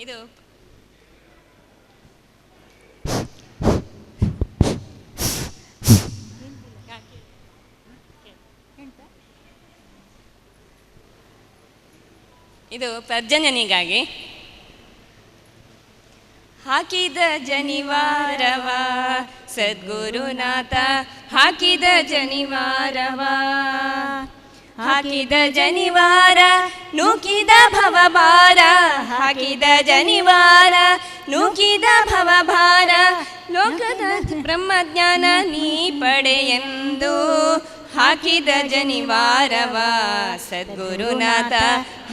ಇದು ಇದು ಪರ್ಜನ್ಯನಿಗಾಗಿ. ಹಾಕಿದ ಜನಿವಾರವ ಸದ್ಗುರುನಾಥ, ಹಾಕಿದ ಜನಿವಾರವ, ಹಾಕಿದ ಜನಿವಾರ ನೂಕಿದ ಭವಭಾರ, ಹಾಕಿದ ಜನಿವಾರ ನೂಕಿದ ಭವಭಾರ, ಲೋಕದ ಬ್ರಹ್ಮಜ್ಞಾನ ನೀ ಪಡೆಯೆಂದು ಹಾಕಿದ ಜನಿವಾರವ ಸದ್ಗುರುನಾಥ,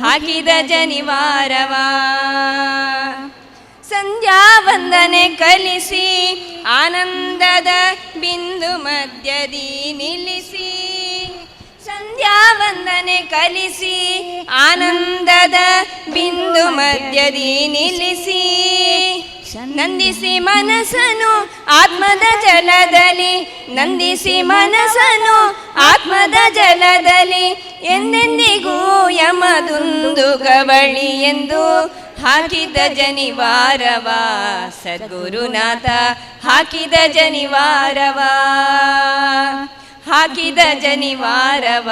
ಹಾಕಿದ ಜನಿವಾರವ. ಸಂಧ್ಯಾ ವಂದನೆ ಕಲಿಸಿ ಆನಂದದ ಬಿಂದು ಮಧ್ಯದಿ ನಿಲ್ಲಿಸಿ, ಸಂಧ್ಯಾ ವಂದನೆ ಕಲಿಸಿ ಆನಂದದ ಬಿಂದು ಮಧ್ಯದಿ ನಿಲ್ಲಿಸಿ, ನಂದಿಸಿ ಮನಸ್ಸನು ಆತ್ಮದ ಜಲದಲ್ಲಿ, ನಂದಿಸಿ ಮನಸ್ಸನು ಆತ್ಮದ ಜಲದಲ್ಲಿ, ಎಂದೆಂದಿಗೂ ಯಮದುಂದು ಕವಳಿ ಎಂದು ಹಾಕಿದ ಜನಿವಾರವ ಸದ್ಗುರುನಾಥ, ಹಾಕಿದ ಜನಿವಾರವ, ಹಾಕಿದ ಜನಿವಾರವ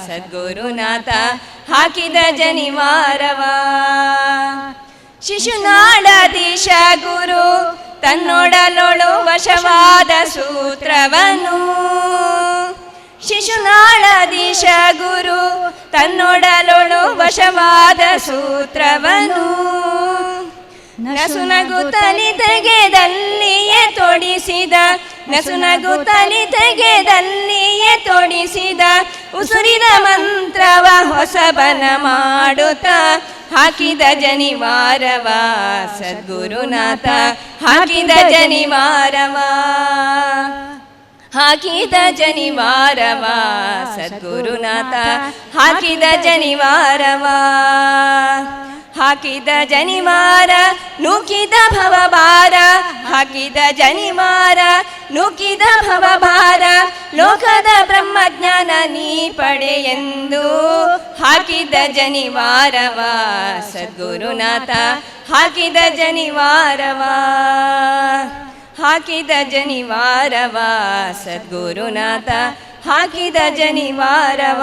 ಸದ್ಗುರುನಾಥ, ಹಾಕಿದ ಜನಿವಾರವ. ಶಿಶುನಾಳಾಧೀಶ ಗುರು ತನ್ನೊಡಲೊಳು ವಶವಾದ ಸೂತ್ರವನು, ಶಿಶುನಾಳಾಧೀಶ ಗುರು ತನ್ನೊಡಲೊಳು ವಶವಾದ ಸೂತ್ರವನು, ನಸುನಗುತ್ತಲಿ ತೆಗೆದಲ್ಲಿಯೇ ತೊಡಿಸಿದ, ನಸುನಗುತ್ತಲಿ ತೆಗೆದಲ್ಲಿಯೇ ತೊಡಿಸಿದ, ಉಸುರಿದ ಮಂತ್ರವ ಹೊಸಬನ ಮಾಡುತ್ತ ಹಾಕಿದ ಜನಿವಾರವ ಸದ್ಗುರುನಾಥ, ಹಾಕಿದ ಜನಿವಾರವ, ಹಾಕಿದ ಜನಿವಾರವ ಸದ್ಗುರುನಾಥ, ಹಾಕಿದ ಜನಿವಾರವ, ಹಾಕಿದ ಜನಿವಾರ ನೂಕಿದ ಭವಭಾರ, ಹಾಕಿದ ಜನಿವಾರ ನೂಕಿದ ಭವಭಾರ, ಲೋಕದ ಬ್ರಹ್ಮಜ್ಞಾನ ನೀ ಪಡೆಯೆಂದು ಹಾಕಿದ ಜನಿವಾರವ ಸದ್ಗುರುನಾಥ, ಹಾಕಿದ ಜನಿವಾರವ, ಹಾಕಿದ ಜನಿವಾರವ ಸದ್ಗುರುನಾಥ, ಹಾಕಿದ ಜನಿವಾರವ.